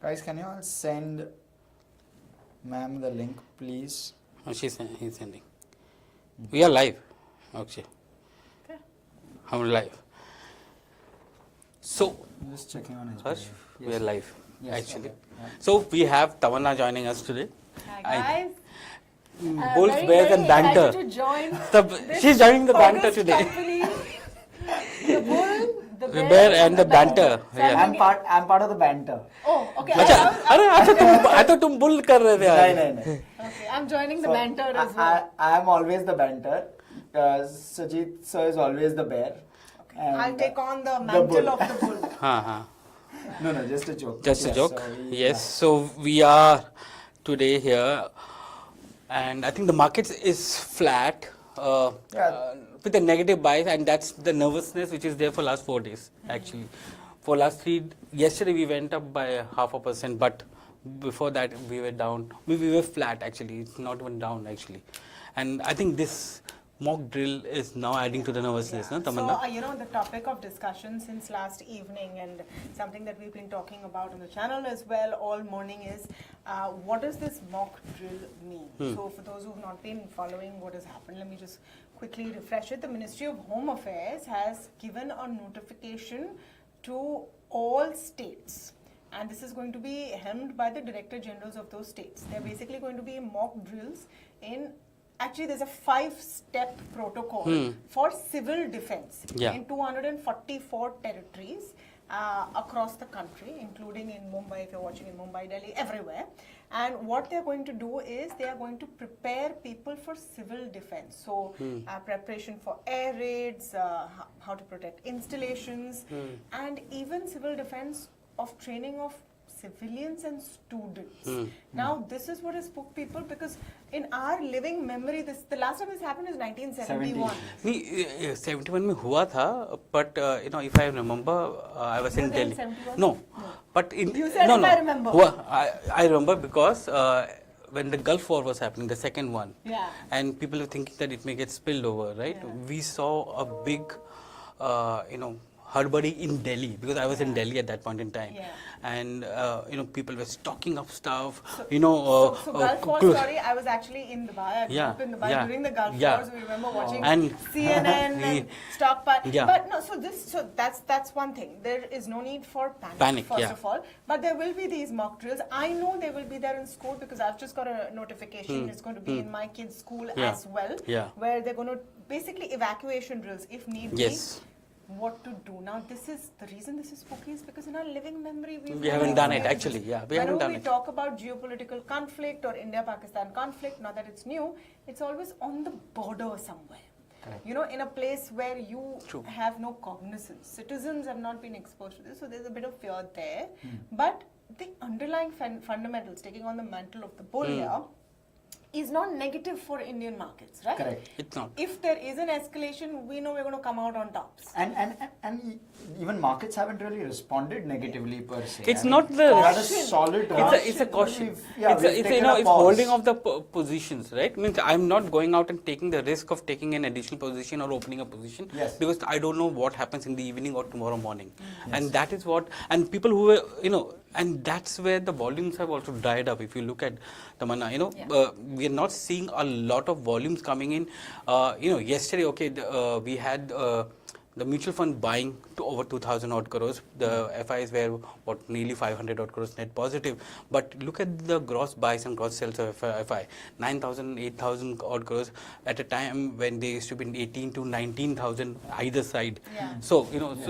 Guys, can you all send ma'am the link, please? Oh, he's sending. We are live. Okay. I'm live. So, I'm just checking on his Hersh, video. we are live, Yes, actually. okay, yeah. So, we have Tamanna joining us today. Hi guys. Bulls, Very, Bears very and Banter. excited to join She's joining the Banter August today. company. The bull, the Bear and the Banter. So Yeah. I'm I'm part of the banter. Oh, okay. अच्छा, अरे I thought तुम bull कर रहे थे आज. No. Okay, I'm joining the banter as well. I am always the banter. Sajeet sir is always the bear. Okay. And I'll take on the mantle bull. of the bull. हाँ. No, just a joke. Just a Yes, joke. so Yes. So we are today here, and I think the market is flat. With a negative bias, and that's the nervousness which is there for last 4 days actually. For last 3, yesterday we went up by 0.5%, but before that we were down. We were flat actually. It's not even down actually, and I think this mock drill is now adding to the nervousness. No, Tamanna? So, the topic of discussion since last evening and something that we've been talking about on the channel as well all morning is what does this mock drill mean? So, for those who have not been following what has happened, let me just quickly refresh it. The Ministry of Home Affairs has given a notification to all states. And this is going to be helmed by the Director Generals of those states. They're basically going to be mock drills in... Actually, there's a 5-step protocol for civil defense in 244 territories across the country, including in Mumbai, if you're watching in Mumbai, Delhi, everywhere. And what they're going to do is they are going to prepare people for civil defense. So, preparation for air raids, how to protect installations, and even civil defense of training of civilians and students. Now, this is what has spooked people because in our living memory, the last time this happened is 1971. 71 में हुआ था, but if I remember, I was in Delhi. 71? No, but You said if I remember. I remember because when the Gulf War was happening, the second one, and people were thinking that it may get spilled over, right? We saw a big, harbari in Delhi because I was in Delhi at that point in time, and people were stocking up stuff. So Gulf War story. I was actually in Dubai. I grew up in Dubai during the Gulf Wars. We remember watching CNN and stockpile. But no, so that's one thing. There is no need for panic first of all. But there will be these mock drills. I know they will be there in school because I've just got a notification. It's going to be in my kids' school as well, where they're going to basically evacuation drills if need be. What to do now? This is the reason this is spooky is because in our living memory we haven't done it actually. Whenever we talk about geopolitical conflict or India-Pakistan conflict, now that it's new, it's always on the border somewhere. Correct. In a place where you have no cognizance. Citizens have not been exposed to this, so there's a bit of fear there. But the underlying fundamentals, taking on the mantle of the bull here, is not negative for Indian markets, right? Correct. It's not. If there is an escalation, we know we're going to come out on tops. And even markets haven't really responded negatively per se. It's not the solid. It's a caution. It's holding of the positions, right? Means I'm not going out and taking the risk of taking an additional position or opening a position because I don't know what happens in the evening or tomorrow morning, and that is what. And people who were, and that's where the volumes have also dried up. If you look at Tamanna, we are not seeing a lot of volumes coming in. Yesterday, we had the mutual fund buying to over 2,000 odd crores. The FIs were nearly 500 odd crores net positive. But look at the gross buys and gross sales of FI, 9,000, 8,000 odd crores at a time when they used to be 18 to 19,000 either side. So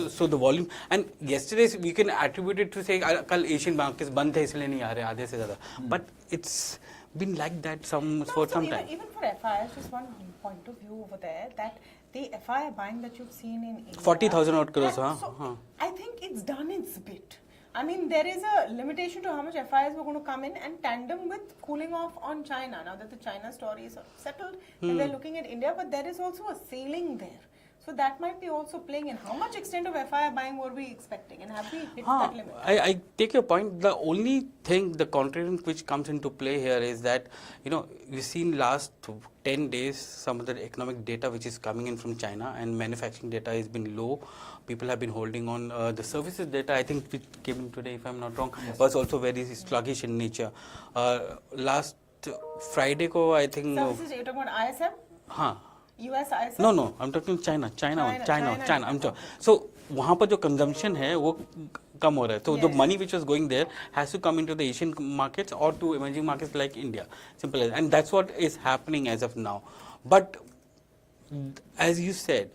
so the volume, and yesterday we can attribute it to say kal Asian markets band hai isliye nahi aa rahe आधे से ज़्यादा. But it's been like that for some time. Even for FIs, just one point of view over there that the FI buying that you've seen in India, 40,000 odd crores, I think it's done its bit. I mean, there is a limitation to how much FIs were going to come in and tandem with cooling off on China. Now that the China story is settled, and they're looking at India, but there is also a ceiling there. So that might be also playing in. How much extent of FII buying were we expecting, and have we hit that limit? I take your point. The only thing, the contrarian which comes into play here is that, we've seen last 10 days some of the economic data which is coming in from China, and manufacturing data has been low. People have been holding on. The services data, I think, which came in today, if I'm not wrong, was also very sluggish in nature. Last Friday ko, I think. Services, you're talking about ISM? हाँ. US ISM? No, I'm talking China. I'm talking. So वहाँ पर जो consumption है वो कम हो रहा है. So the money which was going there has to come into the Asian markets or to emerging markets like India. Simple as, and that's what is happening as of now. But as you said,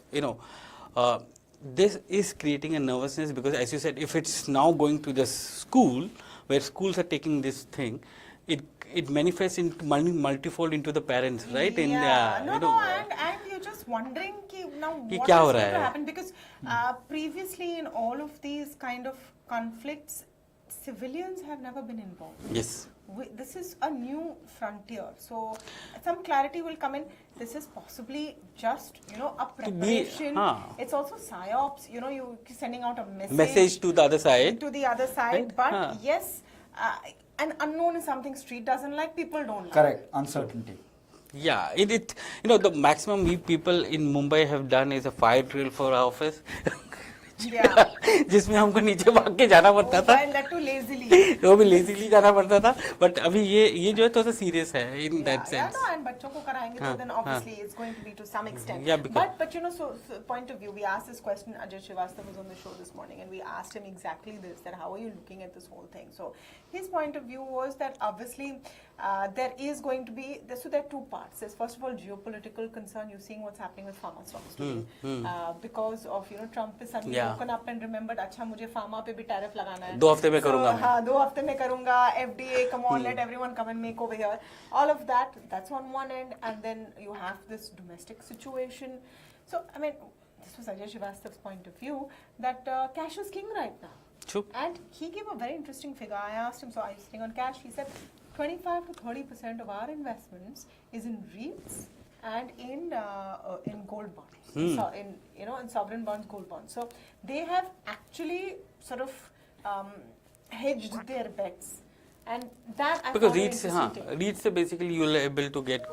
this is creating a nervousness, because as you said, if it's now going to the school where schools are taking this thing, it manifests into multifold into the parents, right? Yeah. And you're just wondering now what is going to happen, because previously in all of these kind of conflicts, civilians have never been involved. Yes. This is a new frontier, so some clarity will come in. This is possibly just a preparation. It's also psyops. You sending out a message to the other side. Right? But yes. An unknown is something street doesn't like, people don't like. Correct, uncertainty. Yeah, the maximum we people in Mumbai have done is a fire drill for our office. Yeah. जिसमें हमको नीचे भाग के जाना पड़ता था. And that too lazily. वो भी lazily जाना पड़ता था. But अभी ये जो है थोड़ा सा serious है in that sense. Yeah, and बच्चों को कराएंगे तो then obviously it's going to be to some extent. Yeah, but so point of view, we asked this question. Ajay Srivastava was on the show this morning, and we asked him exactly this: that how are you looking at this whole thing? So his point of view was that obviously there is going to be so there are two parts. There's first of all geopolitical concern. You're seeing what's happening with pharma stocks today because of Trump is suddenly woken up and remembered, अच्छा मुझे pharma पे भी tariff लगाना है. 2 हफ्ते में करूँगा मैं. हाँ, 2 हफ्ते में करूँगा. FDA, come on, let everyone come and make over here. All of that, that's on one end, and then you have this domestic situation. So I mean, this was Ajay Srivastava's point of view that cash is king right now. True. And he gave a very interesting figure. I asked him, so are you sitting on cash? He said 25 to 30% of our investments is in REITs and in gold bonds, so in sovereign bonds, gold bonds. So they have actually sort of hedged their bets, and that I because REITs से basically you are able to get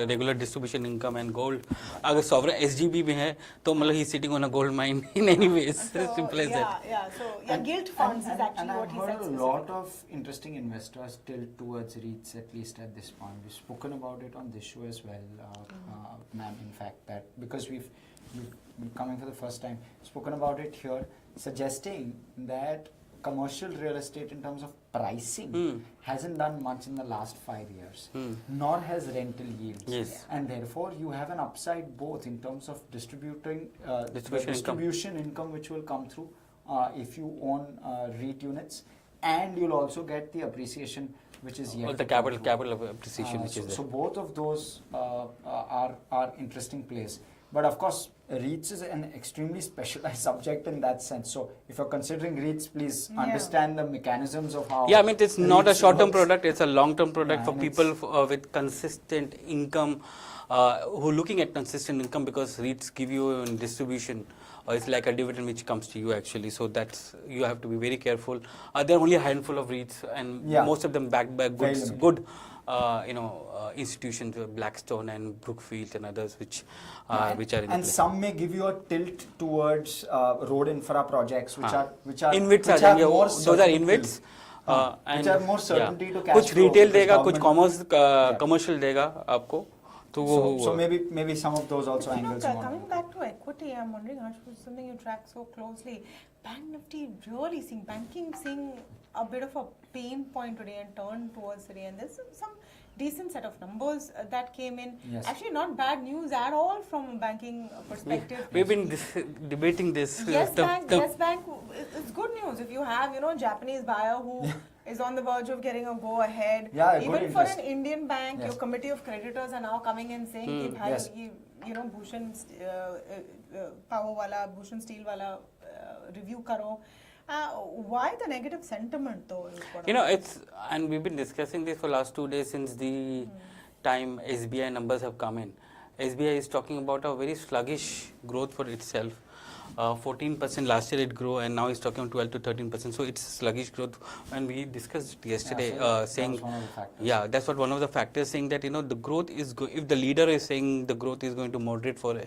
regular distribution income, and gold. अगर sovereign SGB भी है तो मतलब he is sitting on a gold mine in any ways. So, Simple as that. So gilt funds is actually what he said. And I've heard a lot of interesting investors tilt towards REITs, at least at this point. We've spoken about it on this show as well, ma'am. In fact, that because we've been coming for the first time, spoken about it here, suggesting that commercial real estate in terms of pricing hasn't done much in the last 5 years, nor has rental yields. Yes. And therefore you have an upside both in terms of distribution income which will come through if you own REIT units, and you'll also get the appreciation which is yet the capital appreciation which is there. So both of those are interesting plays. But of course, REITs is an extremely specialized subject in that sense. So if you're considering REITs, please understand the mechanisms of how. Yeah, I mean, it's not a short-term product, it's a long-term product for people with consistent income, who are looking at consistent income, because REITs give you distribution. It's like a dividend which comes to you actually. So that's, you have to be very careful. There are only a handful of REITs, and most of them backed by good institutions, Blackstone and Brookfield and others, which are in and some may give you a tilt towards road infra projects, which are InvITs which are more those are InvITs, and which are more certainty to cash कुछ flow, retail देगा, कुछ commercial देगा आपको. So maybe some of those also angles. Coming back to equity, I'm wondering, Harsh, something you track so closely. Bank Nifty really seeing a bit of a pain point today and turn towards today, and there's some decent set of numbers that came in. Yes. Actually, not bad news at all from a banking perspective. We've been debating this. Yes Bank, it's good news if you have Japanese buyer who is on the verge of getting a go ahead. Yeah, even for an Indian bank, your committee of creditors are now coming and saying that Bhushan power wala, Bhushan steel wala review karo. Why the negative sentiment though? And we've been discussing this for last 2 days since the time SBI numbers have come in. SBI is talking about a very sluggish growth for itself. 14% last year it grew, and now it's talking about 12 to 13%. So it's sluggish growth, and we discussed yesterday, saying that's one of the factors. Yeah, that's what one of the factors, saying that the growth is if the leader is saying the growth is going to moderate for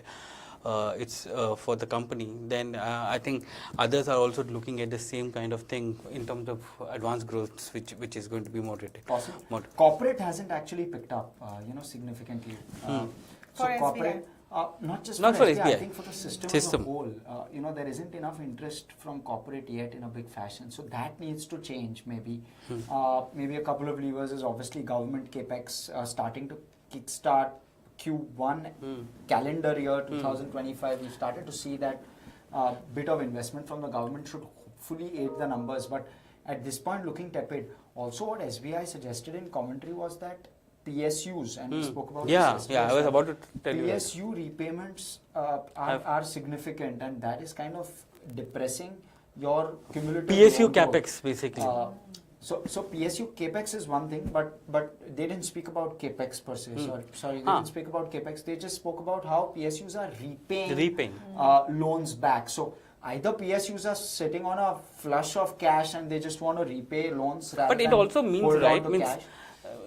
for the company, then I think others are also looking at the same kind of thing in terms of advanced growth, which is going to be moderated. Possible. Corporate hasn't actually picked up, significantly. For corporate. Not for SBI, SBI. I think for the system as a whole, there isn't enough interest from corporate yet in a big fashion. So that needs to change maybe. Maybe a couple of levers is obviously government capex starting to kickstart Q1 calendar year 2025. We started to see that bit of investment from the government should hopefully aid the numbers. But at this point, looking tepid. Also, what SBI suggested in commentary was that PSUs, and we spoke about this. Yeah, I was about to tell you. PSU repayments are significant, and that is kind of depressing your cumulative PSU capex basically. So PSU capex is one thing, but they didn't speak about capex per se. Sorry, they didn't speak about capex. They just spoke about how PSUs are repaying loans back. So either PSUs are sitting on a flush of cash and they just want to repay loans rather but it than also means, right, means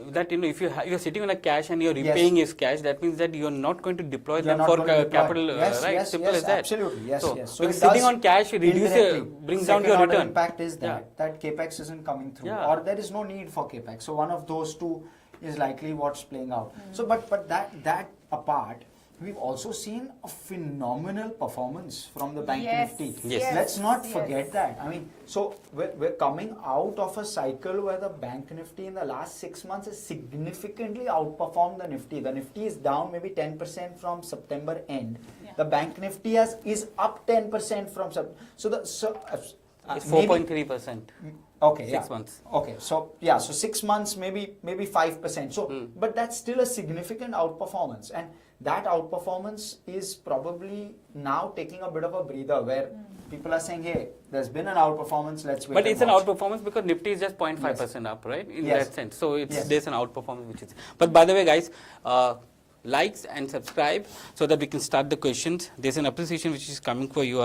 that if you're sitting on a cash and you're repaying is cash, that means that you're not going to deploy them not for going to deploy. capital, Yes, simple as that. Absolutely, yes. So because sitting on cash brings down your return. Impact is that capex isn't coming through, or there is no need for capex. So one of those two is likely what's playing out. So, but that apart, we've also seen a phenomenal performance from the Bank Nifty. Let's not forget that. I mean, so we're coming out of a cycle where the Bank Nifty in the last 6 months has significantly outperformed the Nifty. The Nifty is down maybe 10% from September end. The Bank Nifty is up 10% from September. It's 4.3%. Okay, 6 months. Okay, so 6 months, maybe 5%. So, but that's still a significant outperformance, and that outperformance is probably now taking a bit of a breather where people are saying, hey, there's been an outperformance, let's wait. But it's an outperformance because Nifty is just 0.5% up, right? In that sense. So there's an outperformance which is. But by the way, guys, likes and subscribe so that we can start the questions. There's an appreciation which is coming for you,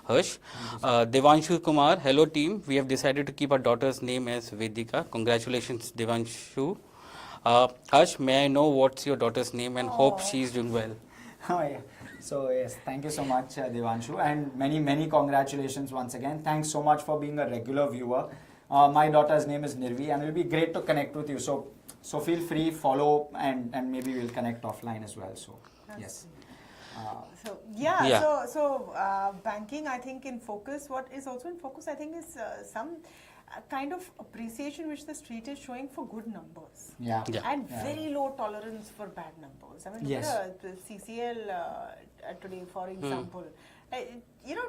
Hersh. Devanshu Kumar, hello team. We have decided to keep our daughter's name as Vedika. Congratulations, Devanshu. Hersh, may I know what's your daughter's name and hope she's doing well. Oh yeah. So yes, thank you so much, Devanshu, and many congratulations once again. Thanks so much for being a regular viewer. My daughter's name is Nirvi, and it'll be great to connect with you. So feel free, follow, and maybe we'll connect offline as well. So yes. So banking, I think in focus. What is also in focus, I think, is some kind of appreciation which the street is showing for good numbers. And very low tolerance for bad numbers. I mean, look at the CCL today, for example.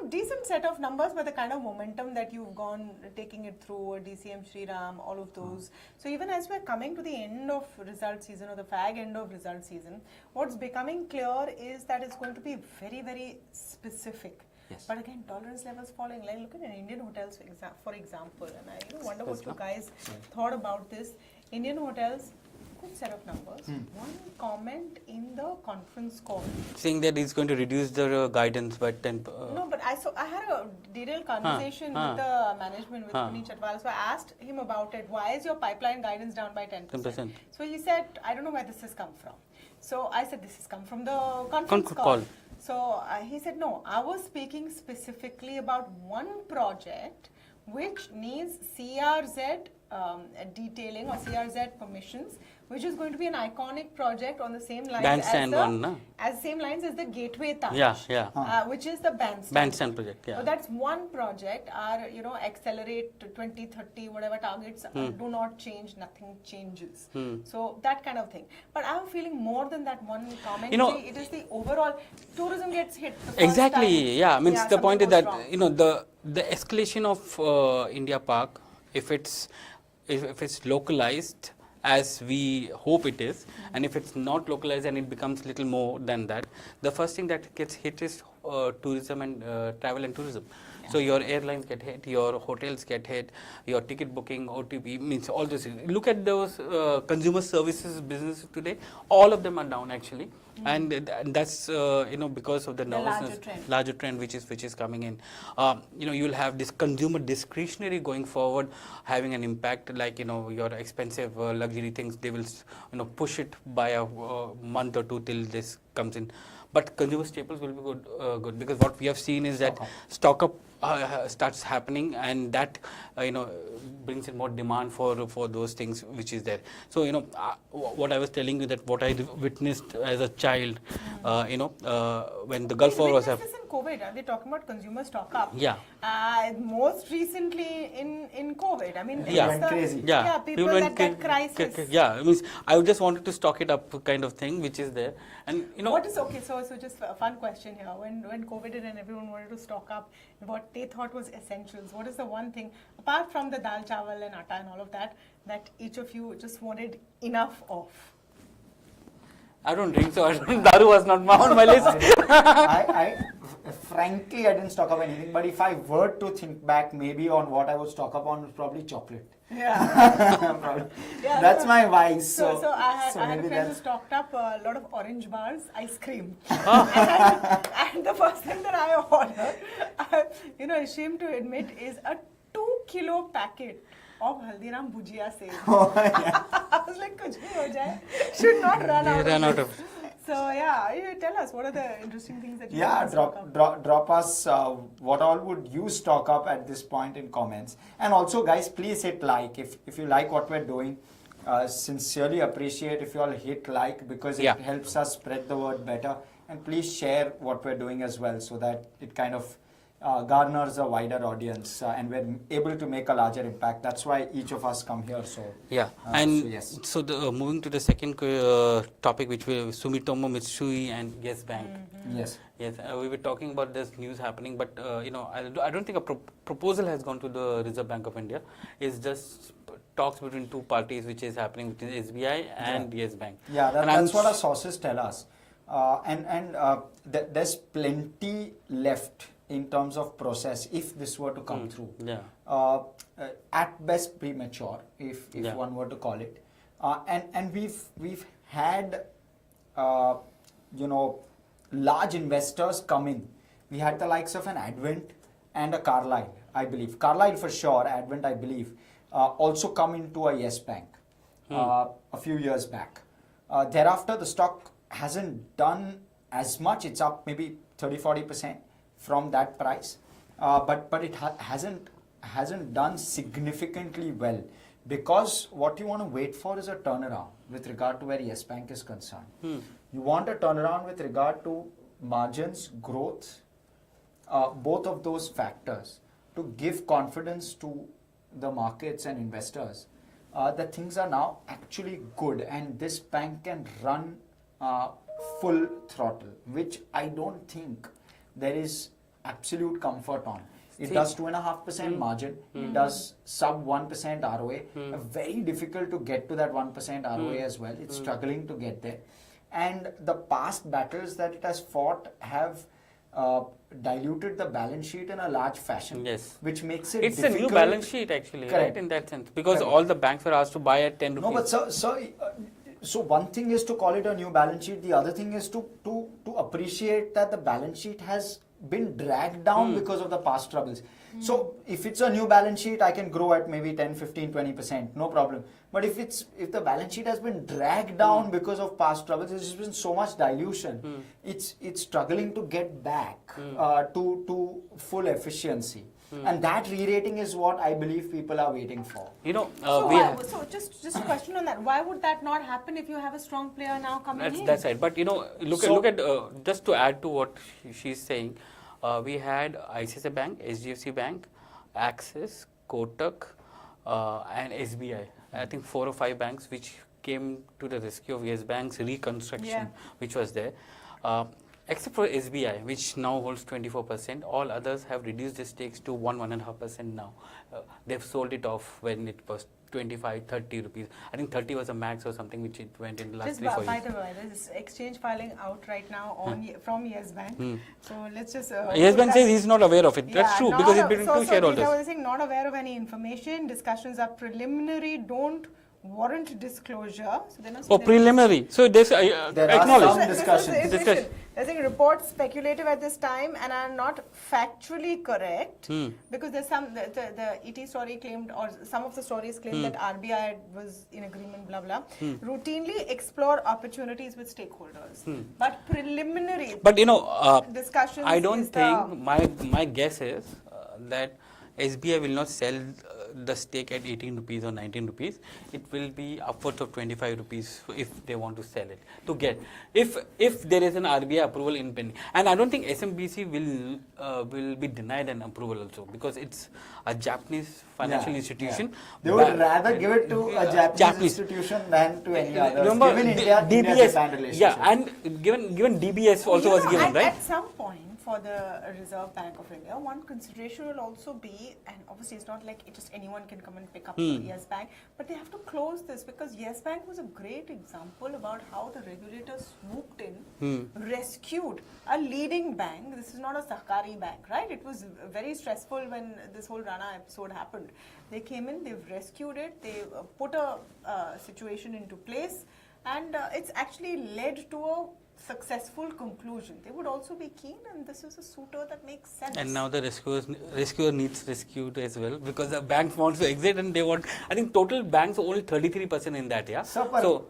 Decent set of numbers, but the kind of momentum that you've gone taking it through, DCM Shriram, all of those. So even as we're coming to the end of result season, or the fag end of result season, what's becoming clear is that it's going to be very, very specific. But again, tolerance levels falling. Like look at Indian Hotels, for example, and I wonder what you guys thought about this. Indian Hotels, good set of numbers. One comment in the conference call saying that he's going to reduce the guidance by 10. No, but I had a detailed conversation with the management, with Puneet Chatwal. So I asked him about it. Why is your pipeline guidance down by 10%? So he said, I don't know where this has come from. So I said, this has come from the conference call. So he said, no, I was speaking specifically about one project which needs CRZ detailing or CRZ permissions, which is going to be an iconic project on the same lines as the Gateway Taj, which is the bandstand project. So that's one project. Our accelerate to 2030, whatever targets do not change, nothing changes. So that kind of thing. But I'm feeling more than that one comment. It is the overall tourism gets hit. Exactly. Yeah. I mean, the point is that the escalation of India Park, if it's localized, as we hope it is, and if it's not localized and it becomes little more than that, the first thing that gets hit is tourism and travel and tourism. So your airlines get hit, your hotels get hit, your ticket booking, OTP, means all this. Look at those consumer services businesses today. All of them are down actually, and that's because of the nervousness, larger trend which is coming in. You'll have this consumer discretionary going forward, having an impact. Like your expensive luxury things, they will push it by a month or two till this comes in. But consumer staples will be good because what we have seen is that stock up starts happening, and that brings in more demand for those things which is there. So what I was telling you, that what I witnessed as a child, when the Gulf War was happening. In COVID, we're talking about consumer stock up. Yeah. Most recently in COVID, I mean, it went crazy. Yeah, people that get crisis. Yeah, it means I just wanted to stock it up, kind of thing, which is there. And what is okay? So just a fun question here. When COVID hit and everyone wanted to stock up, what they thought was essentials. What is the one thing, apart from the dal, chawal and atta and all of that, that each of you just wanted enough of? I don't drink, so Daru was not on my list. Frankly, I didn't stock up anything. But if I were to think back, maybe on what I would stock up on was probably chocolate. Yeah. That's my vice. So I had a friend who stocked up a lot of orange bars, ice cream. And the first thing that I ordered, ashamed to admit, is a 2-kilo packet of Haldiram Bhujia sale. I was like, kuch bhi ho jaye. Should not run out of this. So you tell us, what are the interesting things that you drop us what all would you stock up at this point in comments. And also guys, please hit like if you like what we're doing. Sincerely appreciate if you all hit like, because it helps us spread the word better. And please share what we're doing as well, so that it kind of garners a wider audience, and we're able to make a larger impact. That's why each of us come here. So so moving to the second topic, which will Sumitomo Mitsui and Yes Bank. Yes, we were talking about this news happening, but I don't think a proposal has gone to the Reserve Bank of India. It's just talks between two parties, which is happening between SBI and Yes Bank. Yeah, that's what our sources tell us, and there's plenty left in terms of process if this were to come through. At best premature, if one were to call it. And we've had large investors come in. We had the likes of an Advent and a Carlyle, I believe. Carlyle for sure, Advent I believe, also come into a Yes Bank a few years back. Thereafter the stock hasn't done as much. It's up maybe 30-40% from that price, but it hasn't done significantly well, because what you want to wait for is a turnaround with regard to where Yes Bank is concerned. You want a turnaround with regard to margins, growth, both of those factors, to give confidence to the markets and investors that things are now actually good and this bank can run full throttle, which I don't think there is absolute comfort on. It does 2.5% margin. It does sub 1% ROA. Very difficult to get to that 1% ROA as well. It's struggling to get there. And the past battles that it has fought have diluted the balance sheet in a large fashion. Yes. Which makes it It's difficult. a new balance sheet actually, right, in that sense. Because all the banks were asked to buy at 10 rupees. No, but so one thing is to call it a new balance sheet. The other thing is to appreciate that the balance sheet has been dragged down because of the past troubles. So if it's a new balance sheet, I can grow at maybe 10, 15, 20%, no problem. But if the balance sheet has been dragged down because of past troubles, there's been so much dilution. It's struggling to get back to full efficiency. And that re-rating is what I believe people are waiting for. So just a question on that. Why would that not happen if you have a strong player now coming in? That's right. But look at just to add to what she's saying, we had ICICI Bank, HDFC Bank, Axis, Kotak, and SBI. I think 4 or 5 banks which came to the rescue of Yes Bank's reconstruction, which was there. Except for SBI, which now holds 24%, all others have reduced the stakes to 1.5% now. They've sold it off when it was 25, 30 rupees. I think 30 was a max or something which it went in the last 3-4 years. By the way, there's exchange filing out right now on from Yes Bank. So let's just. Yes Bank says he's not aware of it. That's true because it's between two shareholders. I was saying not aware of any information. Discussions are preliminary. Don't warrant disclosure. So they're not preliminary. So there's acknowledged. Some discussions. They're saying reports speculative at this time and are not factually correct because there's some the ET story claimed, or some of the stories claimed that RBI was in agreement, blah blah. Routinely explore opportunities with stakeholders, but preliminary. But discussions. I don't think my guess is that SBI will not sell the stake at 18 rupees or 19 rupees. It will be upwards of 25 rupees if they want to sell it. To get if there is an RBI approval in pending, and I don't think SMBC will be denied an approval also because it's a Japanese financial institution. Yeah. They would rather give it to a Japanese institution than to any other. Remember, given India, DBS, relationship. yeah, and given DBS also was given, right? At some point, for the Reserve Bank of India, one consideration will also be, and obviously it's not like just anyone can come and pick up Yes Bank, but they have to close this because Yes Bank was a great example about how the regulators swooped in, rescued a leading bank. This is not a Sahkari bank, right? It was very stressful when this whole Rana episode happened. They came in, they've rescued it, they put a situation into place, and it's actually led to a successful conclusion. They would also be keen, and this is a suitor that makes sense. And now the rescuer needs rescued as well because the bank wants to exit and they want. I think total banks only 33% in that, yeah. So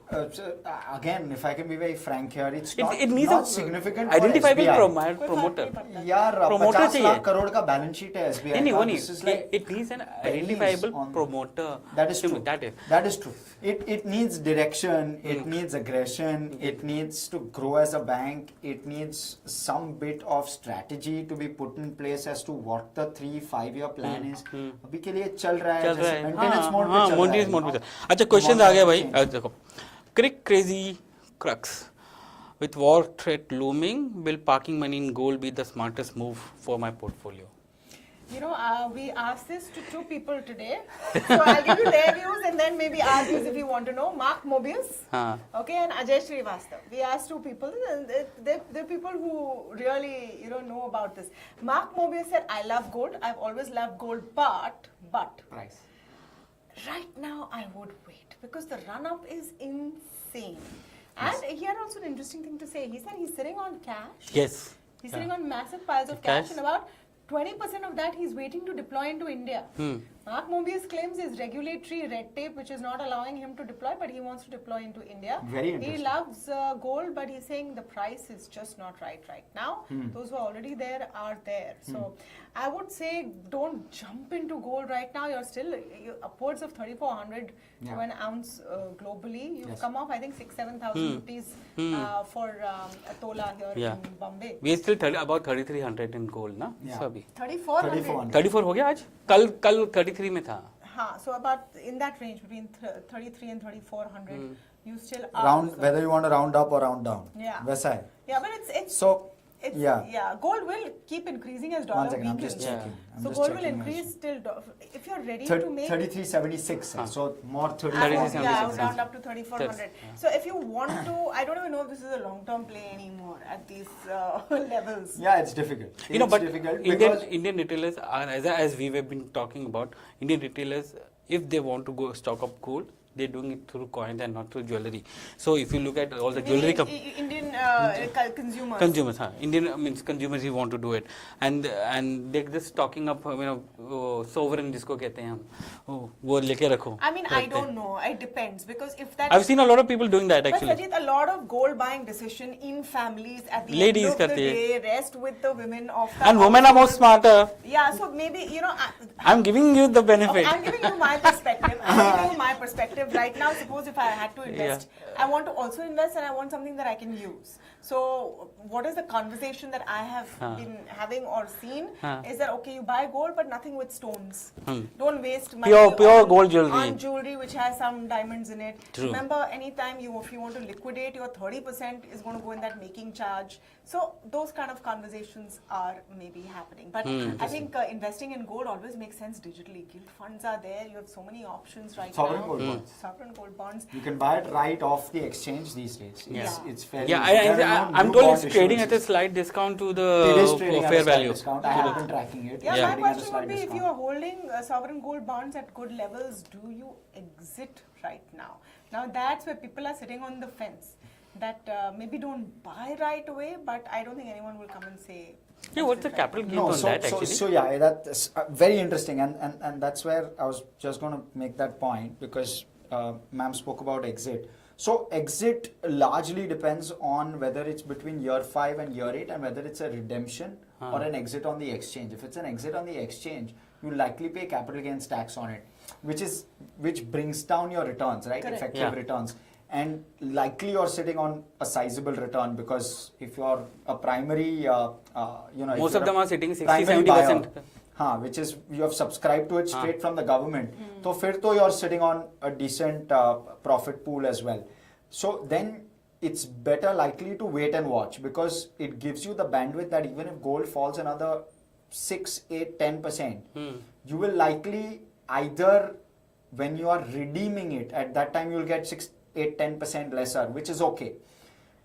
again, if I can be very frank here, it's not significant. Identifiable promoter. Yeah, promoter 50 crore ka balance sheet hai SBI. It needs an identifiable promoter. That is true. That is true. It needs direction. It needs aggression. It needs to grow as a bank. It needs some bit of strategy to be put in place as to what the 3-5 year plan is. अभी के लिए चल रहा है, maintenance mode पे चल रहा है. अच्छा क्वेश्चन आ गया भाई. देखो, crazy crux. With war threat looming, will parking money in gold be the smartest move for my portfolio? We asked this to 2 people today. So I'll give you their views and then maybe our views if you want to know. Mark Mobius, okay, and Ajay Srivastav. We asked 2 people, and they're people who really know about this. Mark Mobius said, "I love gold. I've always loved gold, but Price. Right now I would wait because the run-up is insane." And he had also an interesting thing to say. He said he's sitting on cash. Yes. He's sitting on massive piles of cash, and about 20% of that he's waiting to deploy into India. Mark Mobius claims his regulatory red tape, which is not allowing him to deploy, but he wants to deploy into India. Very interesting. He loves gold, but he's saying the price is just not right now. Those who are already there are there. So I would say don't jump into gold right now. You're still upwards of 3,400 to an ounce globally. You've come off, I think, 6,000-7,000 rupees for a tola here in Bombay. We are still about 3,300 in gold, na? Yeah. 3,400. 34 हो गया आज? कल 33 में था. So about in that range between 33 and 3,400, you still round whether you want to round up or round down. Yeah. वैसा है. Yeah, but it's so. Gold will keep increasing as dollar weakens. I'm just checking. So gold will increase till if you're ready to make 3376. So more 3376. Yeah, round up to 3,400. So if you want to, I don't even know if this is a long-term play anymore at these levels. Yeah, it's difficult. But difficult Indian retailers are, as we have been talking about, Indian retailers, if they want to go stock up gold, they're doing it through coins and not through jewelry. So if you look at all the jewelry Indian consumers. Indian means consumers who want to do it, and they're just stocking up, sovereign जिसको कहते हैं हम, वो लेके रखो. I mean, I don't know. It depends because if that. I've seen a lot of people doing that actually. But Sajeet, a lot of gold buying decision in families at the Ladies end of the करती day rest with the women of the and women are more smarter. Yeah, so maybe I'm giving you the benefit. I'm giving you my perspective. perspective, right now, suppose if I had to invest, I want to also invest and I want something that I can use. So what is the conversation that I have been having or seen is that, okay, you buy gold but nothing with stones. Don't waste money pure gold jewelry. on jewelry which has some diamonds in it. True. Remember, anytime if you want to liquidate, your 30% is going to go in that making charge. So those kind of conversations are maybe happening. But I think investing in gold always makes sense digitally. Gilt funds are there. You have so many options right Sovereign now. gold bonds. Sovereign gold bonds. You can buy it right off the exchange these days. It's fairly. I'm told it's trading at a slight discount to the fair value. Discount. I have been tracking it. Yeah, my question would be, if you are holding sovereign gold bonds at good levels, do you exit right now? Now that's where people are sitting on the fence. That maybe don't buy right away, but I don't think anyone will come and say. Yeah, what's the capital gain on that actually? So that's very interesting, and that's where I was just going to make that point, because ma'am spoke about exit. So exit largely depends on whether it's between year 5 and year 8 and whether it's a redemption or an exit on the exchange. If it's an exit on the exchange, you likely pay capital gains tax on it, which brings down your returns, right? Correct. Effective returns. And likely you're sitting on a sizable return, because if you're a primary, most of them are sitting 60-70%. Which is, you have subscribed to it straight from the government. So फिर तो you're sitting on a decent profit pool as well. So then it's better likely to wait and watch, because it gives you the bandwidth that even if gold falls another 6, 8, 10%, you will likely either, when you are redeeming it, at that time you'll get 6, 8, 10% lesser, which is okay.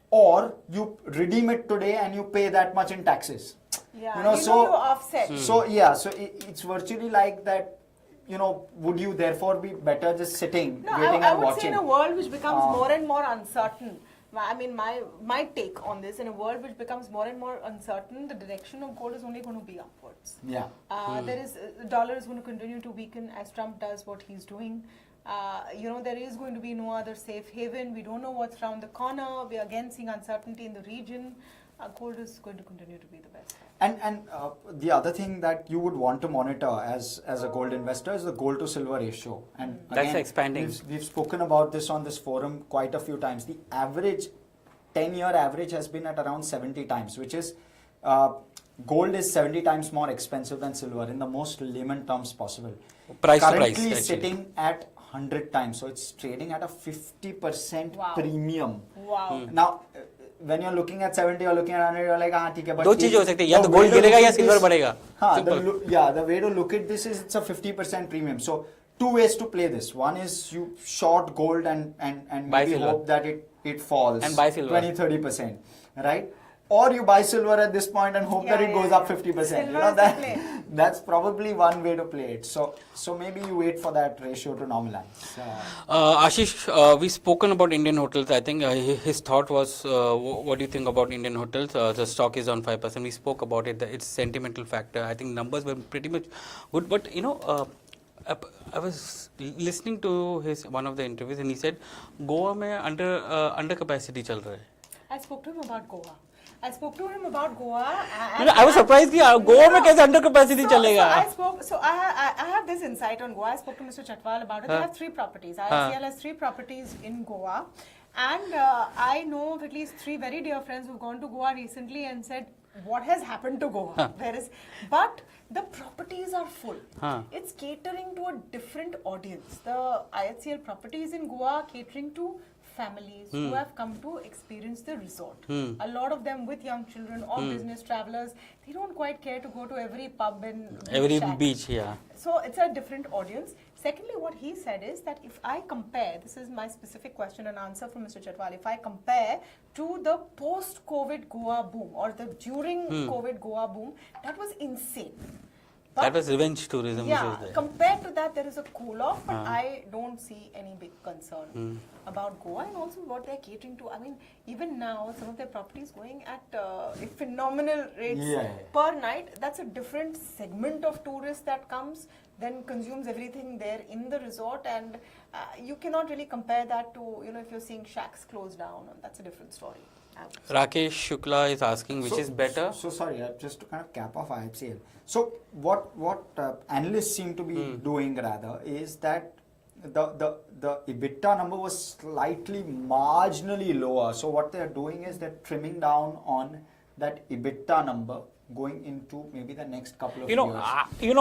Or you redeem it today and you pay that much in taxes. Yeah, you offset. So it's virtually like that. Would you therefore be better just sitting, waiting I and would watching? say in a world which becomes more and more uncertain. I mean, my take on this, in a world which becomes more and more uncertain, the direction of gold is only going to be upwards. Yeah. There is the dollar is going to continue to weaken as Trump does what he's doing. There is going to be no other safe haven. We don't know what's around the corner. We are again seeing uncertainty in the region. Gold is going to continue to be the best. And the other thing that you would want to monitor as a gold investor is the gold to silver ratio. And that's again, expanding. We've spoken about this on this forum quite a few times. The average 10-year average has been at around 70 times, which is gold is 70 times more expensive than silver in the most layman terms possible. Currently sitting at 100 times, so it's trading at a 50% premium. Wow. Now, when you're looking at 70 or looking at 100, you're like, ठीक है, but दो चीज हो सकती है, या तो gold गिरेगा या सिल्वर बढ़ेगा. The way to look at this is it's a 50% premium. So 2 ways to play this. One is you short gold and maybe hope that it falls and buy silver 20-30%, right? Or you buy silver at this point and hope that it goes up 50%. That's probably one way to play it. So maybe you wait for that ratio to normalize. Ashish, we've spoken about Indian hotels. I think his thought was, what do you think about Indian hotels? The stock is on 5%. We spoke about it. It's sentimental factor. I think numbers were pretty much good. But, I was listening to one of the interviews, and he said, Goa mein under capacity chal raha hai. I spoke to him about Goa. I was surprised that Goa mein kaise under capacity chalega. I have this insight on Goa. I spoke to Mr. Chatwal about it. They have 3 properties. IHCL has 3 properties in Goa. And I know of at least 3 very dear friends who've gone to Goa recently and said, what has happened to Goa? But the properties are full. It's catering to a different audience. The IHCL properties in Goa are catering to families who have come to experience the resort. A lot of them with young children or business travelers, they don't quite care to go to every pub and every beach. So it's a different audience. Secondly, what he said is that if I compare, this is my specific question and answer from Mr. Chatwal, if I compare to the post-COVID Goa boom or the during COVID Goa boom, that was insane. But that was revenge tourism. Yeah, compared to that, there is a cool off, but I don't see any big concern about Goa and also what they're catering to. I mean, even now, some of their properties going at phenomenal rates per night. That's a different segment of tourists that comes, then consumes everything there in the resort, and you cannot really compare that to, if you're seeing shacks close down. That's a different story. Rakesh Shukla is asking which is better. So sorry, just to kind of cap off IHCL. So what analysts seem to be doing rather is that the EBITDA number was slightly marginally lower. So what they're doing is they're trimming down on that EBITDA number going into maybe the next couple of years.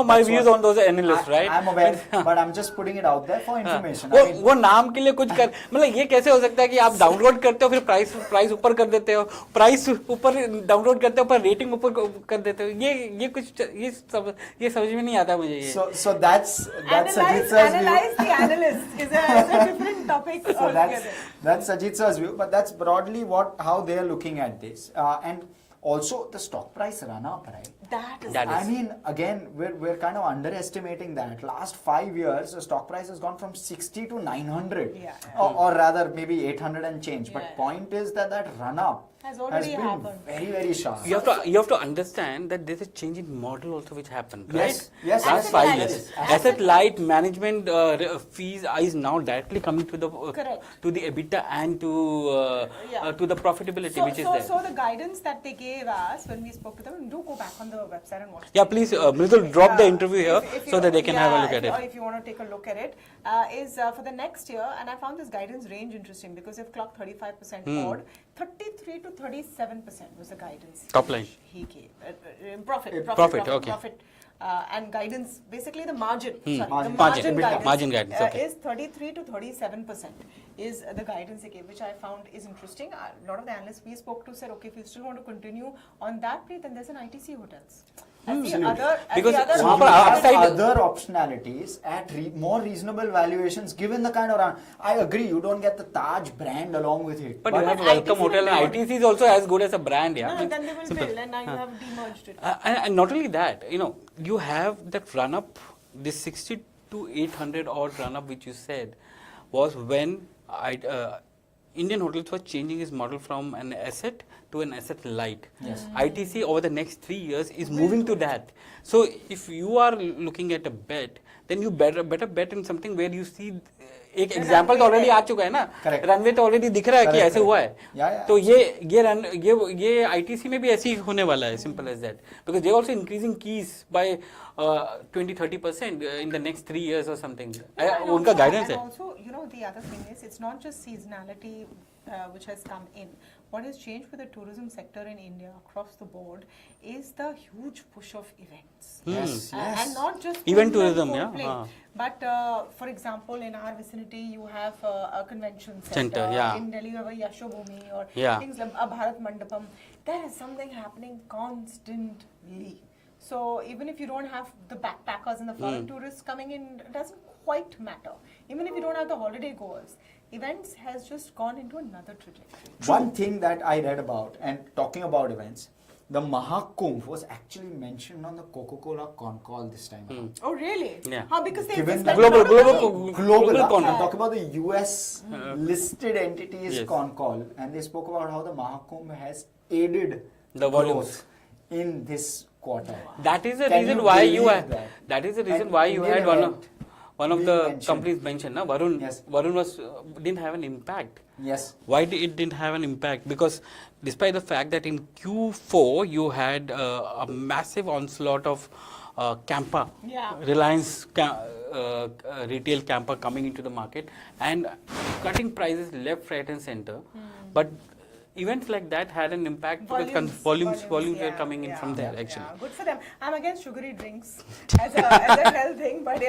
My views on those analysts, right? I'm aware, but I'm just putting it out there for information. वो नाम के लिए कुछ कर मतलब ये कैसे हो सकता है कि आप डाउनलोड करते हो फिर प्राइस ऊपर कर देते हो, प्राइस ऊपर डाउनलोड करते हो पर रेटिंग ऊपर कर देते हो, ये समझ में नहीं आता मुझे ये. So that's analyze the analyst is a different topic altogether. That's Sajeet sir's view, but that's broadly how they are looking at this. And also the stock price run up, right? That is. I mean, again, we're kind of underestimating that. Last 5 years, the stock price has gone from 60 to 900, or rather maybe 800 and change. But point is that run up has already been happened. very, very sharp. You have to understand that there's a change in model also which happened, right? Yes. Last 5 years, asset light management fees is now directly coming to the EBITDA and to the profitability which is there. So the guidance that they gave us when we spoke to them, do go back on the website and watch. Yeah, please, Mridul, drop the interview here so that they can have a look at it. Or if you want to take a look at it, is for the next year, and I found this guidance range interesting because they've clocked 35% odd, 33 to 37% was the guidance. Top line. He gave. Profit. Okay. Profit. And guidance, basically the margin. Margin guidance. Okay. Is 33 to 37% is the guidance they gave, which I found is interesting. A lot of the analysts we spoke to said, okay, if you still want to continue on that plate, then there's an ITC hotels. Because other optionalities at more reasonable valuations, given the kind of run. I agree, you don't get the Taj brand along with it. But you have Welcome Hotel and ITC is also as good as a brand. No, then they will build and now you have demerged it. And not only that, you have that run up, this 60 to 800 odd run up which you said was when Indian Hotels was changing its model from an asset to an asset light. Yes. ITC over the next 3 years is moving to that. So if you are looking at a bet, then you better bet in something where you see एक example तो already आ चुका है ना, runway तो already दिख रहा है कि ऐसे हुआ है, तो ये आईटीसी में भी ऐसे ही होने वाला है, simple as that, because they also increasing keys by 20-30% in the next 3 years or something. उनका गाइडेंस है. Also, the other thing is, it's not just seasonality which has come in. What has changed with the tourism sector in India across the board is the huge push of events. Yes. And not just event tourism, but for example, in our vicinity, you have a convention center. In Delhi, you have a Yashobhumi or things like a Bharat Mandapam. There is something happening constantly. So even if you don't have the backpackers and the foreign tourists coming in, it doesn't quite matter. Even if you don't have the holiday goers, events has just gone into another trajectory. One thing that I read about, and talking about events, the Mahakumbh was actually mentioned on the Coca-Cola con call this time. Oh really? Yeah. How? Because they global con. I'm talking about the US listed entities con call, and they spoke about how the Mahakumbh has aided the volumes in this quarter. That is the reason why you had. That is the reason why you had one of the companies mentioned, na? Varun. Yes. Varun didn't have an impact. Yes. Why it didn't have an impact? Because despite the fact that in Q4 you had a massive onslaught of camper, Reliance retail camper coming into the market and cutting prices left, right, and center, but events like that had an impact because volumes were coming in from there actually. Yeah, good for them. I'm against sugary drinks as a health thing, but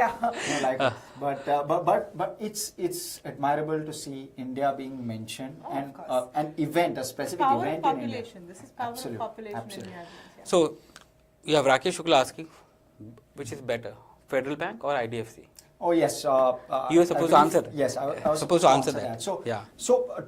but it's admirable to see India being mentioned and an event, a specific event in India. This is power of population in India. So you have Rakesh Shukla asking, which is better, Federal Bank or IDFC? Oh yes, you were supposed to answer that. Yes, I was supposed to answer that. So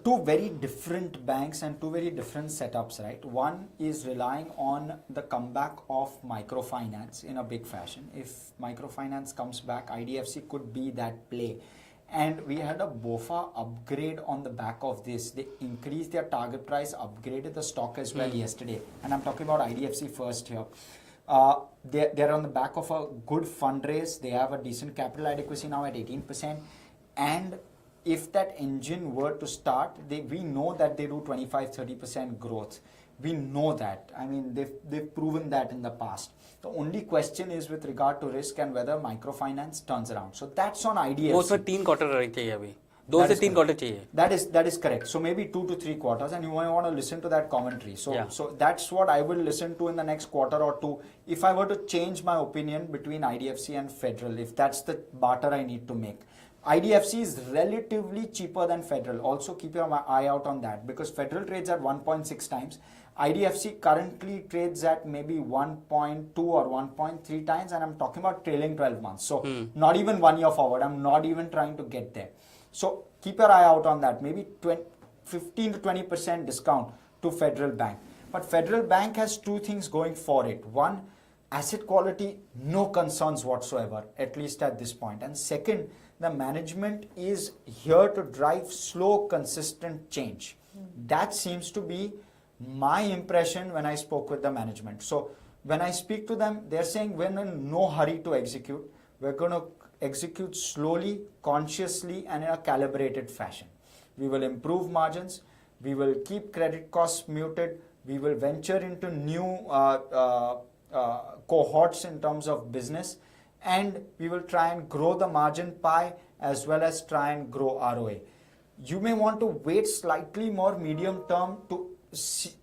two very different banks and two very different setups, right? One is relying on the comeback of microfinance in a big fashion. If microfinance comes back, IDFC could be that play. And we had a BOFA upgrade on the back of this. They increased their target price, upgraded the stock as well yesterday. And I'm talking about IDFC first here. They're on the back of a good fundraise. They have a decent capital adequacy now at 18%. And if that engine were to start, we know that they do 25-30% growth. We know that. I mean, they've proven that in the past. The only question is with regard to risk and whether microfinance turns around. So that's on IDFC. वो उसमें 3 quarter रहनी चाहिए अभी. 2 से 3 quarter चाहिए. That is correct. So maybe 2 to 3 quarters, and you might want to listen to that commentary. So Yeah. so that's what I will listen to in the next quarter or two. If I were to change my opinion between IDFC and Federal, if that's the barter I need to make. IDFC is relatively cheaper than Federal. Also keep your eye out on that, because Federal trades at 1.6 times. IDFC currently trades at maybe 1.2 or 1.3 times, and I'm talking about trailing 12 months. So not even 1 year forward. I'm not even trying to get there. So keep your eye out on that. Maybe 15 to 20% discount to Federal Bank. But Federal Bank has two things going for it. One, asset quality, no concerns whatsoever, at least at this point. And second, the management is here to drive slow, consistent change. That seems to be my impression when I spoke with the management. So when I speak to them, they're saying we're in no hurry to execute. We're going to execute slowly, consciously, and in a calibrated fashion. We will improve margins. We will keep credit costs muted. We will venture into new cohorts in terms of business, and we will try and grow the margin pie as well as try and grow ROA. You may want to wait slightly more medium term to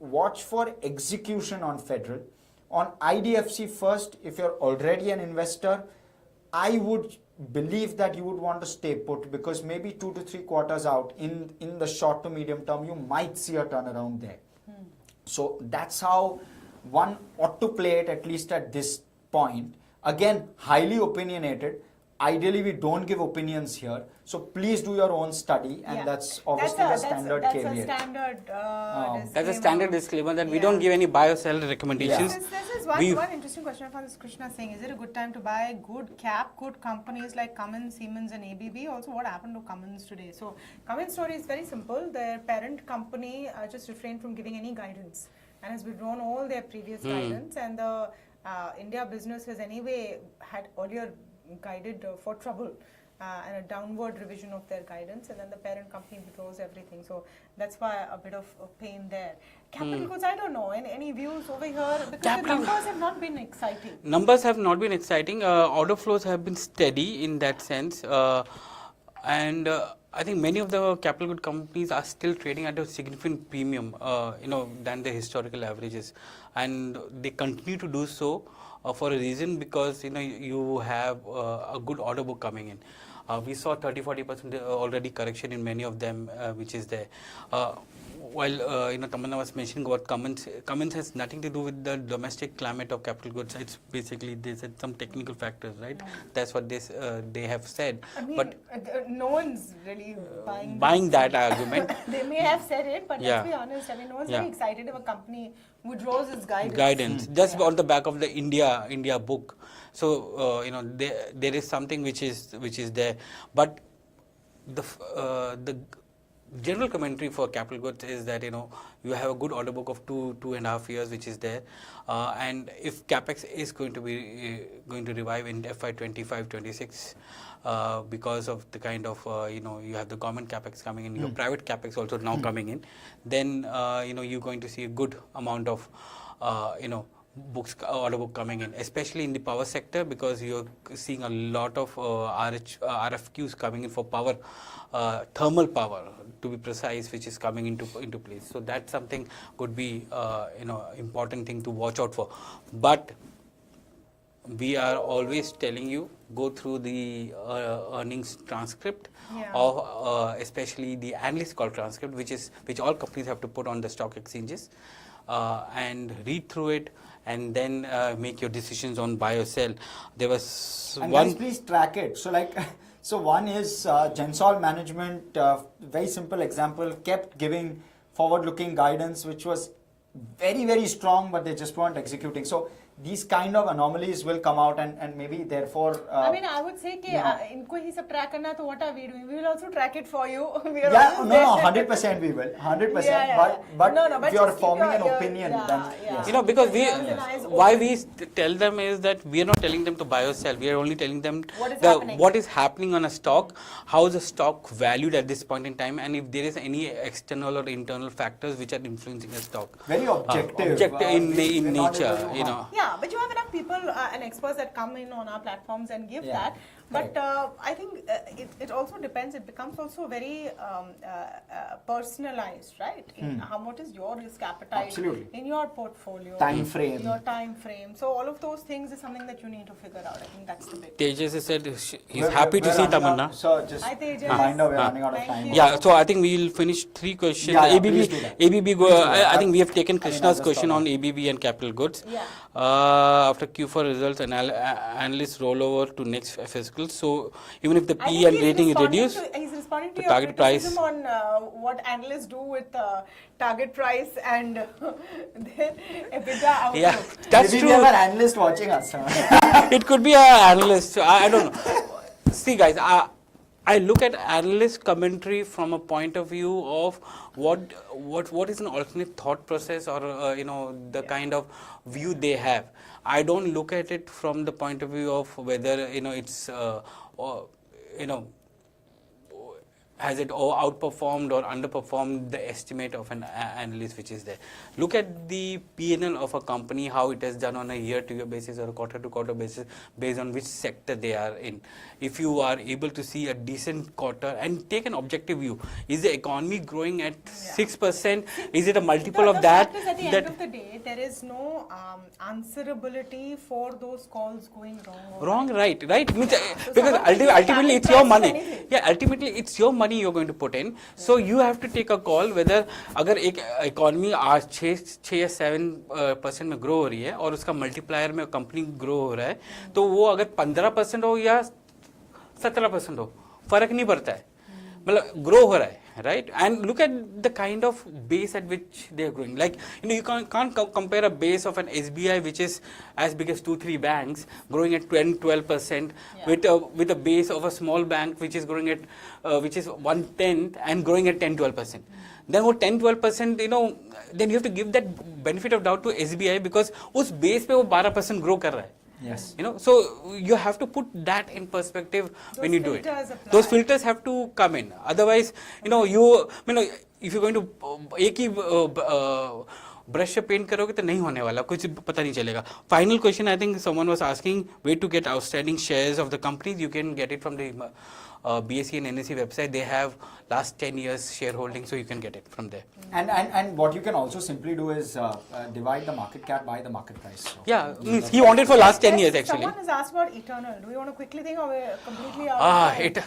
watch for execution on Federal. On IDFC first, if you're already an investor, I would believe that you would want to stay put, because maybe 2 to 3 quarters out in the short to medium term, you might see a turnaround there. So that's how one ought to play it, at least at this point. Again, highly opinionated. Ideally, we don't give opinions here. So please do your own study, and that's obviously the standard caveat. That's a standard disclaimer that we don't give any buy or sell recommendations. This is one interesting question from this Krishna saying, is it a good time to buy good companies like Cummins, Siemens and ABB? Also, what happened to Cummins today? So Cummins' story is very simple. Their parent company just refrained from giving any guidance and has withdrawn all their previous guidance, and the India business has anyway had earlier guided for trouble and a downward revision of their guidance, and then the parent company withdraws everything. So that's why a bit of pain there. Capital goods, I don't know. Any views over here? Because the numbers have not been exciting. Numbers have not been exciting. Order flows have been steady in that sense. And I think many of the capital good companies are still trading at a significant premium, than the historical averages, and they continue to do so for a reason, because you have a good order book coming in. We saw 30-40% already correction in many of them, which is there. While Tamanna was mentioning about Cummins has nothing to do with the domestic climate of capital goods. It's basically they said some technical factors, right? That's what they have said. I mean, but no one's really buying that argument. They may have said it, but let's be honest. I mean, no one's very excited if a company withdraws its guidance. Just on the back of the India book. So there is something which is there, but the general commentary for capital goods is that you have a good order book of 2.5 years, which is there, and if capex is going to revive in FY 25-26 because of the kind of you have the government capex coming in, your private capex also now coming in, then you're going to see a good amount of order book coming in, especially in the power sector, because you're seeing a lot of RFQs coming in for power, thermal power to be precise, which is coming into place. So that's something could be important thing to watch out for. But we are always telling you, go through the earnings transcript, or especially the analyst call transcript, which all companies have to put on the stock exchanges, and read through it, and then make your decisions on buy or sell. There was and one. Guys, please track it. So one is Gensol management. Very simple example, kept giving forward-looking guidance, which was very, very strong, but they just weren't executing. So these kind of anomalies will come out and maybe therefore. I mean, I would say that inko hi sab track karna, to what are we doing? We will also track it for you. We are yeah, no, 100% we will, 100%. Yeah. But but if you are forming an opinion, then yes. You know, because why we tell them is that we are not telling them to buy or sell. We are only telling them what is happening on a stock, how is the stock valued at this point in time, and if there is any external or internal factors which are influencing the stock. Very objective. In nature, you know. Yeah, but you have enough people and experts that come in on our platforms and give that. But I think it also depends. It becomes also very personalized, right? In how much is your risk appetite in your portfolio, time frame, your time frame. So all of those things is something that you need to figure out. I think that's the big. Tejas said he's happy to see Tamanna. So just reminder, we're running out of time. Yeah, so I think we'll finish 3 questions. ABB. I think we have taken Krishna's question on ABB and capital goods. After Q4 results, analysts roll over to next fiscal. So even if the P and rating is reduced, he's responding to the your target price on what analysts do with target price and their EBITDA outlook. Yeah, that's Maybe true. we have an analyst watching us. It could be an analyst. I don't know. See, guys, I look at analyst commentary from a point of view of what is an alternate thought process or the kind of view they have. I don't look at it from the point of view of whether it's has it outperformed or underperformed the estimate of an analyst which is there. Look at the P&L of a company, how it has done on a year-to-year basis or a quarter-to-quarter basis based on which sector they are in. If you are able to see a decent quarter and take an objective view, is the economy growing at 6%? Is it a multiple of that? The fact is at the end of the day, there is no answerability for those calls going wrong. Right. Because ultimately it's your money. Yeah, ultimately it's your money you're going to put in. So you have to take a call whether अगर एक economy आज 6 या 7% में grow हो रही है और उसका multiplier में company grow हो रहा है तो वो अगर 15% हो या 17% हो फर्क नहीं पड़ता है मतलब grow हो रहा है right and look at the kind of base at which they are growing like you can't compare a base of an SBI which is as big as 2-3 banks growing at 10-12% with a base of a small bank which is growing at which is 1/10 and growing at 10-12%. Then वो 10-12% then you have to give that benefit of doubt to SBI because उस base पे वो 12% grow कर रहा है. Yes. So you have to put that in perspective when you do it. Apply. Those filters have to come in. Otherwise, if you're going to एक ही brush से paint करोगे तो नहीं होने वाला कुछ पता नहीं चलेगा. Final question, I think someone was asking where to get outstanding shares of the companies. You can get it from the BSE and NSE website. They have last 10 years shareholding, so you can get it from there. And what you can also simply do is divide the market cap by the market price. So yeah, he wanted for last 10 years actually. Someone has asked about Eternal. Do you want to quickly think or we're completely out of time?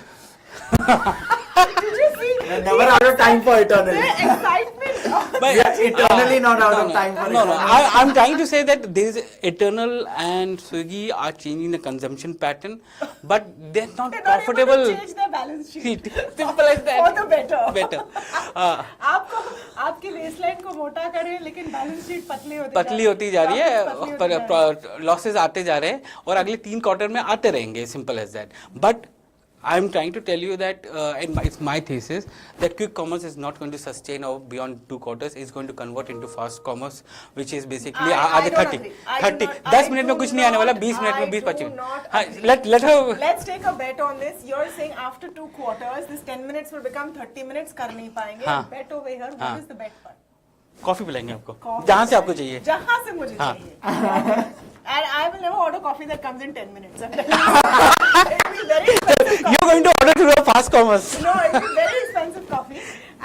Did you see? We're never out of time for Eternal. The excitement. But we are eternally not out of time for Eternal. I'm trying to say that there is Eternal and Swiggy are changing the consumption pattern, but they're not profitable. They're not able to change their balance sheet. Simple as that. For the better. आपको आपकी waistline को मोटा करे लेकिन balance sheet पतली होती जा रही है पर losses आते जा रहे हैं और अगले 3 क्वार्टर में आते रहेंगे. Simple as that. But I'm trying to tell you that it's my thesis that quick commerce is not going to sustain beyond 2 quarters. It's going to convert into fast commerce, which is basically आधे 30. 10 minute में कुछ नहीं आने वाला 20 minute में 20-25. Let's take a bet on this. You're saying after 2 quarters, this 10 minutes will become 30 minutes. कर नहीं पाएंगे. Bet over here. What is the bet part? Coffee पिलाएंगे आपको जहाँ से आपको चाहिए. जहाँ से मुझे चाहिए. And I will never order coffee that comes in 10 minutes. It will be very expensive coffee. You're going to order through a fast commerce. No, it will be very expensive coffee.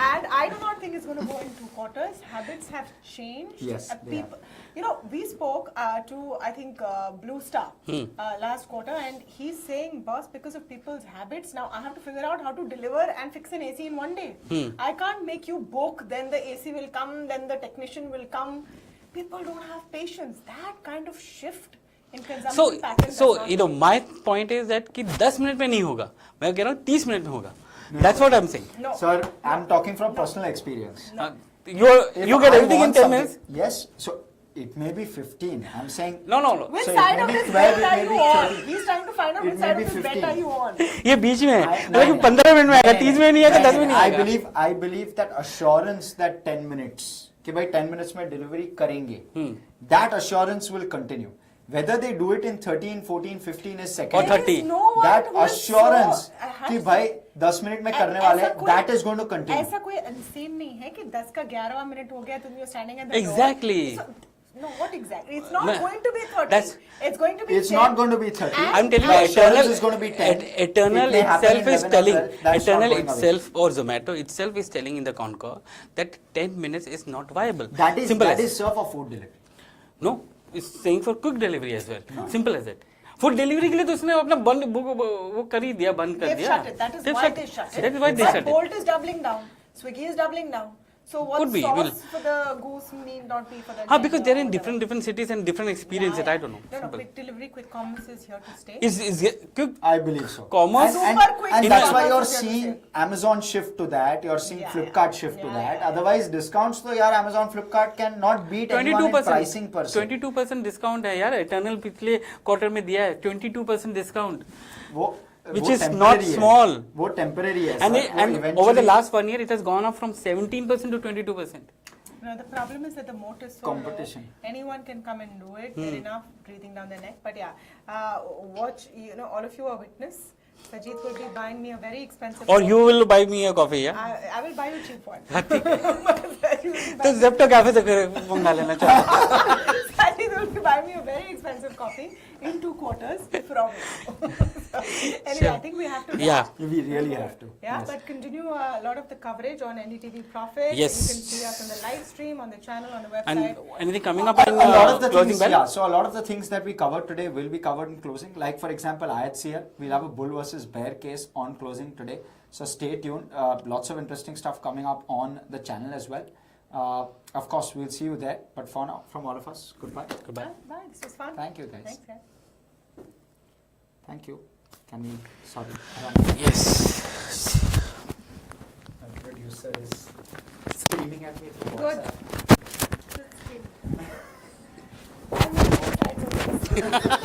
And I do not think it's going to go in 2 quarters. Habits have changed. Yes, people, we spoke to, I think, Blue Star last quarter, and he's saying, boss, because of people's habits, now I have to figure out how to deliver and fix an AC in 1 day. I can't make you book, then the AC will come, then the technician will come. People don't have patience. That kind of shift in consumption patterns. So my point is that कि 10 minute में नहीं होगा. मैं कह रहा हूँ 30 minute में होगा. That's what I'm saying. No. Sir, I'm talking from personal experience. You get everything in 10 minutes. Yes. So It may be 15. I'm saying. No. Which So it side may of be this 12, bet it are may you be on? 13. He's trying to find out It which may side be of this bet 15. are you on. ये बीच में है नहीं, मतलब 15 minute में आएगा 30 में नहीं आएगा 10 में नहीं आएगा I believe that assurance that 10 minutes कि भाई 10 minutes में delivery करेंगे, that assurance will continue. Whether they do it in 13, 14, 15 is second. Or 30. That assurance कि भाई 10 मिनट में करने वाले हैं, that is going to continue. ऐसा कोई insane नहीं है कि 10 का 11वां मिनट हो गया तुम you're standing at the door. Exactly. No, what exactly? It's not No, going to be 30. that's- It's going to be It's 10. not going to be 30. I'm telling The you, assurance is going to be 10. Eternal It may happen itself in is 11 telling, as well. That's not Eternal going away. itself or Zomato itself is telling in the con call that 10 minutes is not viable. That is Simple that as. is sir for food delivery. No, it's saying for quick delivery as well. Simple as that. Food delivery के लिए तो उसने अपना बंद वो कर ही दिया बंद कर They've दिया. shut it. That is why they shut it. That is why they But shut it. Bolt is doubling down. Swiggy is doubling down. So what Could be, sauce will. for the goose need not be for the हाँ, because leg they're or in whatever. different cities and different experiences. I don't know. No, Simple. quick delivery, quick commerce is here to stay. Is quick I believe so. commerce. And Super quick that's why commerce you're is here to seeing stay. Amazon shift to that. You're seeing Yeah, Flipkart yeah. shift to Yeah, that. yeah. Otherwise, discounts तो यार Amazon, Flipkart can not beat anyone in pricing per se. 22% discount है यार. Eternal पिछले quarter में दिया है 22% discount. Which is not small. वो temporary है. And, sir. वो and eventually- over the last 1 year, it has gone up from 17% to 22%. No, the problem is that the moat is so Competition. low. Anyone can come and do it. They're enough breathing down their neck. But yeah, watch. You know, all of you are witness. Sajeet will be buying me a very expensive. Or you will buy me a coffee, yeah? I will buy you a cheap one. You will be तो buying- Zepto cafe से मंगा लेना चाहिए. Sajeet will be buying me a very expensive coffee in 2 quarters from you. Anyway, I think we have to. Yeah. We really have to. Yeah, Yes. but continue a lot of the coverage on NDTV Profit. Yes. You can see us on the live stream, on the channel, on the website. And anything coming up in A lot of the closing things, bell? yeah. So a lot of the things that we covered today will be covered in closing. Like for example, IHCL, we'll have a bull versus bear case on closing today. So stay tuned. Lots of interesting stuff coming up on the channel as well. Of course, we'll see you there. But for now, from all of us, goodbye. Goodbye. Bye. This was fun. Thank you, guys. Thanks, guys. Thank you. Can we? Sorry. Yes. My producer is screaming at me. through Good. WhatsApp. I'm on both sides of this.